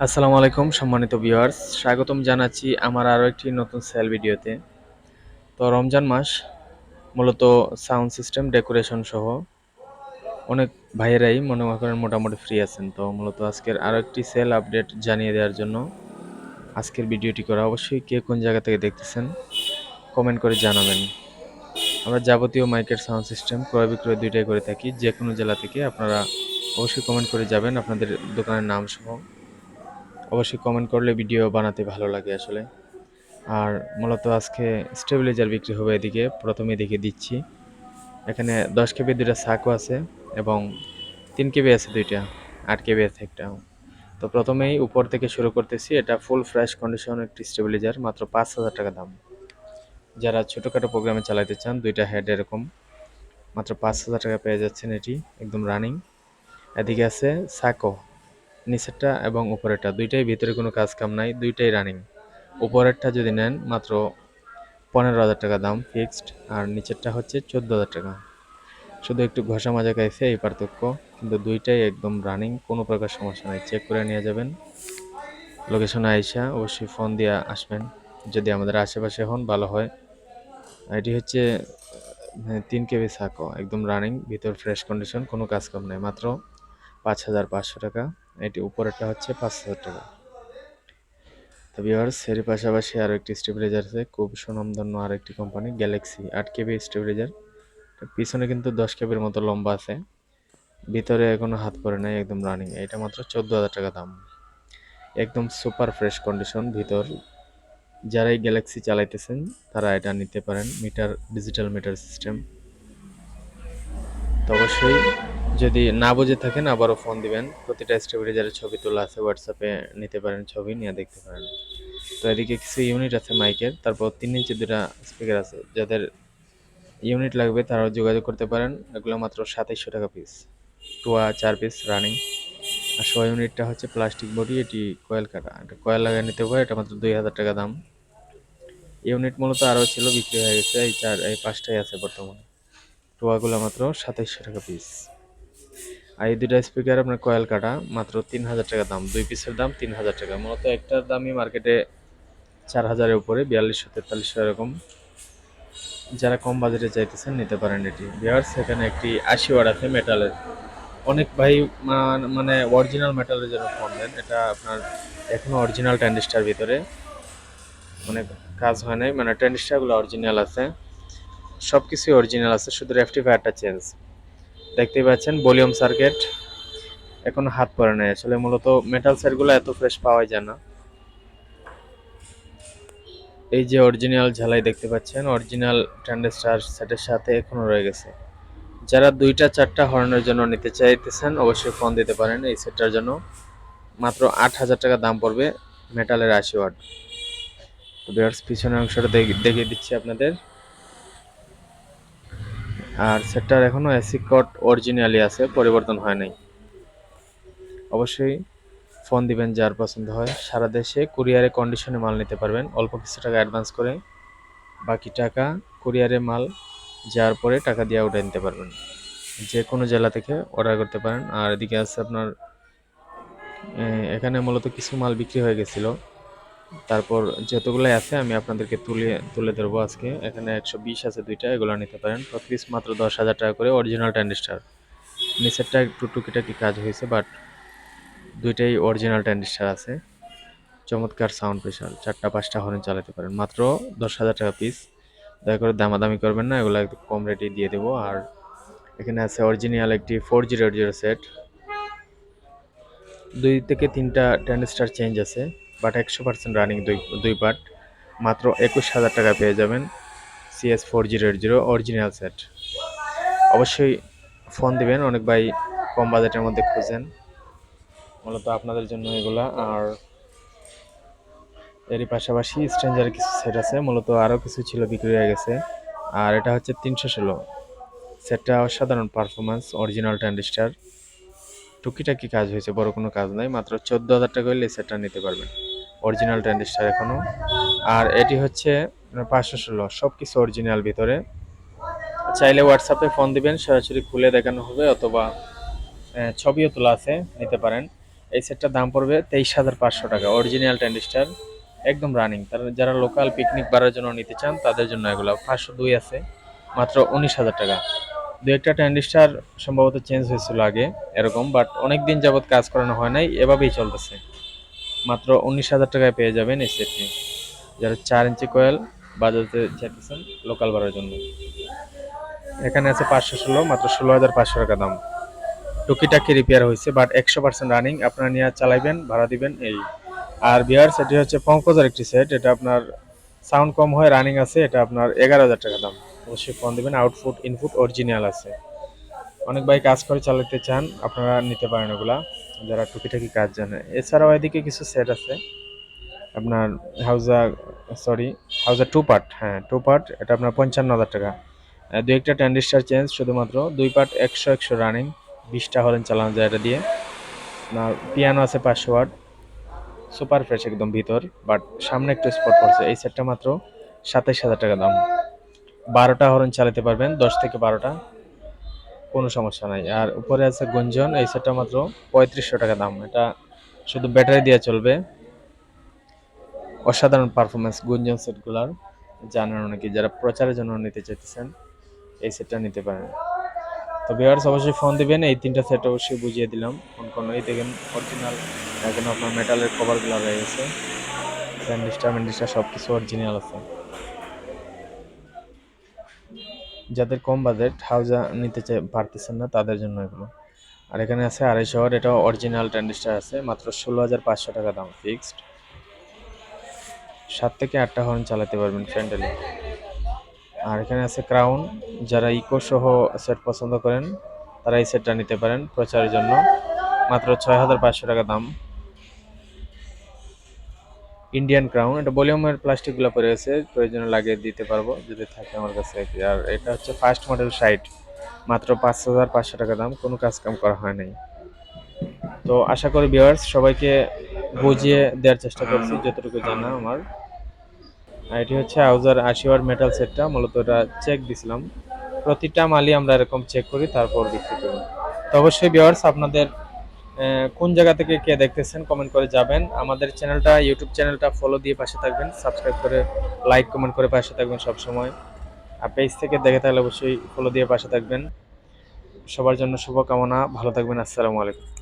আসসালামু আলাইকুম সম্মানিত ভিউয়ার্স, স্বাগতম জানাচ্ছি আমার আরও একটি নতুন সেল ভিডিওতে। তো রমজান মাস মূলত সাউন্ড সিস্টেম ডেকোরেশন সহ অনেক ভাইয়েরাই মনে করেন মোটামুটি ফ্রি আছেন। তো মূলত আজকের আরও একটি সেল আপডেট জানিয়ে দেওয়ার জন্য আজকের ভিডিওটি করা। অবশ্যই কে কোন জায়গা থেকে দেখতেছেন কমেন্ট করে জানাবেন। আমরা যাবতীয় মাইকের সাউন্ড সিস্টেম ক্রয় বিক্রয় দুইটাই করে থাকি। যে কোনো জেলা থেকে আপনারা অবশ্যই কমেন্ট করে যাবেন আপনাদের দোকানের নাম সহ। অবশ্যই কমেন্ট করলে ভিডিও বানাতে ভালো লাগে আসলে। আর মূলত আজকে স্টেবিলাইজার বিক্রি হবে এদিকে। প্রথমে দেখে দিচ্ছি। এখানে 10 কেবি 2টা সাকো আছে এবং 3 কেবি আছে 2টা, 8 কেবি আছে একটা। তো প্রথমেই উপর থেকে শুরু করতেছি। এটা ফুল ফ্রেশ কন্ডিশন একটি স্টেবিলাইজার, মাত্র 5,000 টাকা দাম। যারা ছোটোখাটো প্রোগ্রামে চালাতে চান, 2টা হেড এরকম, মাত্র 5,000 টাকা পেয়ে যাচ্ছেন এটি, একদম রানিং। এদিকে আছে সাকো, নিচেরটা এবং উপরেরটা দুইটাই, ভিতরে কোনো কাজ কাম নাই, দুইটাই রানিং। উপরেরটা যদি নেন মাত্র 15,000 টাকা দাম ফিক্সড, আর নিচেরটা হচ্ছে 14,000 টাকা। শুধু একটু ঘষা মাজা খাইছে এই পার্থক্য, কিন্তু দুইটাই একদম রানিং, কোনো প্রকার সমস্যা নেই। চেক করে নিয়ে যাবেন। লোকেশনে আইসা অবশ্যই ফোন দিয়ে আসবেন যদি আমাদের আশেপাশে হন, ভালো হয়। এটি হচ্ছে 3 কেবি সাকো, একদম রানিং, ভিতর ফ্রেশ কন্ডিশন, কোনো কাজ কাম নেই, মাত্র 5,500 টাকা। এটি উপরেরটা হচ্ছে 5,000 টাকা। তো ভিউয়ার্স, এর পাশাপাশি আরও একটি স্টেবিলাইজার আছে, খুব সুনামধন্য আরেকটি কোম্পানি, গ্যালাক্সি 8 কেবি স্টেবিলাইজার। পিছনে কিন্তু 10 কেবির মতো লম্বা আছে, ভিতরে এখনো হাত পড়ে নাই, একদম রানিং। এটা মাত্র 14,000 টাকা দাম, একদম সুপার ফ্রেশ কন্ডিশন ভিতর। যারাই গ্যালাক্সি চালাইতেছেন তারা এটা নিতে পারেন। Metre digital meter system. তো অবশ্যই যদি না বুঝে থাকেন আবারও ফোন দিবেন। প্রতিটা স্টেবিলাইজারের ছবি তোলা আছে, হোয়াটসঅ্যাপে নিতে পারেন, ছবি নিয়ে দেখতে পারেন। তো এদিকে কিছু ইউনিট আছে মাইকের, তারপর 3 ইঞ্চি 2টা স্পিকার আছে। যাদের ইউনিট লাগবে তারাও যোগাযোগ করতে পারেন। এগুলো মাত্র 2700 টাকা পিস, টোয়া 4 পিস রানিং। আর শো ইউনিটটা হচ্ছে প্লাস্টিক বডি, এটি কয়েল কাটা, এটা কয়েল লাগিয়ে নিতে পারে, এটা মাত্র 2,000 টাকা দাম। ইউনিট মূলত আরও ছিল, বিক্রি হয়ে গেছে, এই 5টাই আছে বর্তমানে। টোয়াগুলো মাত্র 2700 টাকা পিস। আর এই 2টা স্পিকার আপনার কয়েল কাটা, মাত্র 3,000 টাকা দাম। 2 পিসের দাম 3,000 টাকা। মূলত একটার দামই মার্কেটে 4,000-এর উপরে, 4200 4300 এরকম। যারা কম বাজেটে চাইতেছেন নিতে পারেন এটি। ভিউয়ার্স, এখানে একটি 80 ওয়াট আছে মেটালের। অনেক ভাই মানে অরিজিনাল মেটালের জন্য ফোন দেন। এটা আপনার এখনো অরিজিনাল ট্রানজিস্টার ভিতরে, মানে কাজ হয় নাই, মানে ট্রানজিস্টারগুলো অরিজিনাল আছে, সব কিছুই অরিজিনাল আছে, শুধু রেকটিফায়ারটা চেঞ্জ। দেখতেই পাচ্ছেন ভলিউম সার্কিট এখনো হাত পড়ে নাই। আসলে মূলত মেটাল সেটগুলো এত ফ্রেশ পাওয়া যায় না। এই যে অরিজিনাল ঝালাই দেখতে পাচ্ছেন, অরিজিনাল ট্রানজিস্টার সেটের সাথে এখনো রয়ে গেছে। যারা 2টা 4টা হর্নের জন্য নিতে চাইতেছেন অবশ্যই ফোন দিতে পারেন এই সেটটার জন্য। মাত্র 8,000 টাকা দাম পড়বে, মেটালের 80 ওয়াট। তো ভিউয়ার্স, পিছনের অংশটা দেখিয়ে দিচ্ছি আপনাদের। আর সেটটার এখনো এসি কোড অরিজিনালি আছে, পরিবর্তন হয় নাই। অবশ্যই ফোন দিবেন যার পছন্দ হয়। সারা দেশে কুরিয়ারে কন্ডিশনে মাল নিতে পারবেন, অল্প কিছু টাকা অ্যাডভান্স করে, বাকি টাকা কুরিয়ারে মাল যাওয়ার পরে টাকা দিয়ে উঠে নিতে পারবেন। যে কোনো জেলা থেকে অর্ডার করতে পারেন। আর এদিকে আছে আপনার, এখানে মূলত কিছু মাল বিক্রি হয়ে গেছিল, তারপর যতগুলাই আছে আমি আপনাদেরকে তুলে ধরবো আজকে। এখানে 120 আছে 2টা, এগুলো নিতে পারেন। প্রতি পিস মাত্র 10,000 টাকা করে, অরিজিনাল ট্রানজিস্টার। নিচেরটা একটু টুকিটাকি কাজ হয়েছে, বাট দুইটাই অরিজিনাল ট্রানজিস্টার আছে। চমৎকার সাউন্ড প্রেশার, 4টা 5টা হর্ন চালাতে পারেন, মাত্র 10,000 টাকা পিস। দয়া করে দামাদামি করবেন না, এগুলো একটু কম রেটে দিয়ে দেবো। আর এখানে আছে অরিজিনাল একটি 4G সেট, 2 থেকে 3টা ট্রানজিস্টার চেঞ্জ আছে, বাট 100% রানিং, দুই পার্ট। মাত্র 21,000 টাকা পেয়ে যাবেন CS4G অরিজিনাল সেট। অবশ্যই ফোন দিবেন, অনেক ভাই কম বাজেটের মধ্যে খুঁজেন, মূলত আপনাদের জন্য এগুলা। আর এরই পাশাপাশি স্ট্রেঞ্জারের কিছু সেট আছে, মূলত আরও কিছু ছিল, বিক্রি হয়ে গেছে। আর এটা হচ্ছে 316 সেটটা, অসাধারণ পারফরমেন্স, অরিজিনাল ট্রানজিস্টার, টুকিটাকি কাজ হয়েছে, বড় কোনো কাজ নাই। মাত্র 14,000 টাকা হলে এই সেটটা নিতে পারবেন, অরিজিনাল ট্রানজিস্টার এখনো। আর এটি হচ্ছে 516, সব কিছু অরিজিনাল ভিতরে। চাইলে হোয়াটসঅ্যাপে ফোন দিবেন, সরাসরি খুলে দেখানো হবে, অথবা ছবিও তোলা আছে, নিতে পারেন। এই সেটটার দাম পড়বে 23,500 টাকা। অরিজিনাল ট্যান্ডিস্টার, একদম রানিং। তারা যারা লোকাল পিকনিক বারের জন্য নিতে চান তাদের জন্য এগুলো 502 আছে, মাত্র 19,000 টাকা। দু একটা ট্যান্ডিস্টার সম্ভবত চেঞ্জ হয়েছিল আগে এরকম, বাট অনেক দিন যাবত কাজ করানো হয় নাই, এভাবেই চলতেছে। মাত্র 19,000 টাকায় পেয়ে যাবেন এই সেটটি, যারা 4 ইঞ্চি কয়েল বাজাতে চাইতেছেন লোকাল বারের জন্য। এখানে আছে 516, মাত্র 16,500 টাকা দাম। টুকিটাকি রিপেয়ার হয়েছে, বাট 100% রানিং। আপনারা নিয়ে চালাইবেন, ভাড়া দিবেন এই। আর ভিউয়ার্স, এটি হচ্ছে পঙ্কজের একটি সেট, এটা আপনার সাউন্ড কম হয়, রানিং আছে, এটা আপনার 11,000 টাকা দাম। অবশ্যই ফোন দিবেন, আউটপুট ইনপুট অরিজিনাল আছে। অনেক ভাই কাজ করে চালাতে চান, আপনারা নিতে পারেন ওগুলা, যারা টুকিটাকি কাজ জানে। এছাড়াও এদিকে কিছু সেট আছে আপনার হাউজা, সরি হাউজা টু পার্ট, হ্যাঁ টু পার্ট, এটা আপনার 55,000 টাকা। দু একটা ট্যান্ডিস্টার চেঞ্জ, শুধুমাত্র 2 পার্ট, 100 রানিং, 20টা হরেন চালানো যায় এটা দিয়ে। আপনার পিয়ানো আছে 500 ওয়াট, সুপার ফ্রেশ একদম ভিতর, বাট সামনে একটু স্পট পড়ছে। এই সেটটা মাত্র 27,000 টাকা দাম। 12টা হরন চালাতে পারবেন, 10 থেকে 12টা, কোনো সমস্যা নাই। আর উপরে আছে গুঞ্জন, এই সেটটা মাত্র 3500 টাকা দাম। এটা শুধু ব্যাটারি দিয়ে চলবে। অসাধারণ পারফরমেন্স গুঞ্জন সেটগুলার, জানেন অনেকে, যারা প্রচারের জন্য নিতে চাইতেছেন এই সেটটা নিতে পারেন। তো ভিউয়ার্স, অবশ্যই ফোন দিবেন। এই 3টা সেট অবশ্যই বুঝিয়ে দিলাম কোন কোন। এই দেখেন অরিজিনাল, এখন আপনার মেটালের কভারগুলো রয়ে গেছে, স্যান্ডিস্টার সব কিছু অরিজিনাল আছে। যাদের কম বাজেট হাউজা নিতে পারতেছেন না তাদের জন্য এগুলো। আর এখানে আছে 250 ওয়াট, এটা অরিজিনাল ট্যান্ডিস্টার আছে, মাত্র 16,500 টাকা দাম ফিক্সড। 7 থেকে 8টা হর্ন চালাতে পারবেন ফ্রেন্ডলি। আর এখানে আছে ক্রাউন, যারা ইকো সহ সেট পছন্দ করেন তারা এই সেটটা নিতে পারেন প্রচারের জন্য, মাত্র 6,500 টাকা দাম। ইন্ডিয়ান ক্রাউন, এটা ভলিউমের প্লাস্টিকগুলো পড়ে গেছে, প্রয়োজনে লাগিয়ে দিতে পারবো যদি থাকে আমার কাছে। আর এটা হচ্ছে ফার্স্ট মডেল 60, মাত্র 5,500 টাকা দাম, কোনো কাজ কাম করা হয় নাই। তো আশা করি ভিউয়ার্স সবাইকে বুঝিয়ে দেওয়ার চেষ্টা করছি যতটুকু জানা আমার। আর এটি হচ্ছে হাউজার 80 ওয়াট মেটাল সেটটা, মূলত এটা চেক দিছিলাম। প্রতিটা মালই আমরা এরকম চেক করি, তারপর বিক্রি করি। তো অবশ্যই ভিউয়ার্স, আপনাদের কোন জায়গা থেকে কে দেখতেছেন কমেন্ট করে যাবেন। আমাদের চ্যানেলটা, ইউটিউব চ্যানেলটা ফলো দিয়ে পাশে থাকবেন, সাবস্ক্রাইব করে লাইক কমেন্ট করে পাশে থাকবেন সব সময়। আর পেজ থেকে দেখে তাহলে অবশ্যই ফলো দিয়ে পাশে থাকবেন। সবার জন্য শুভকামনা, ভালো থাকবেন, আসসালামু আলাইকুম।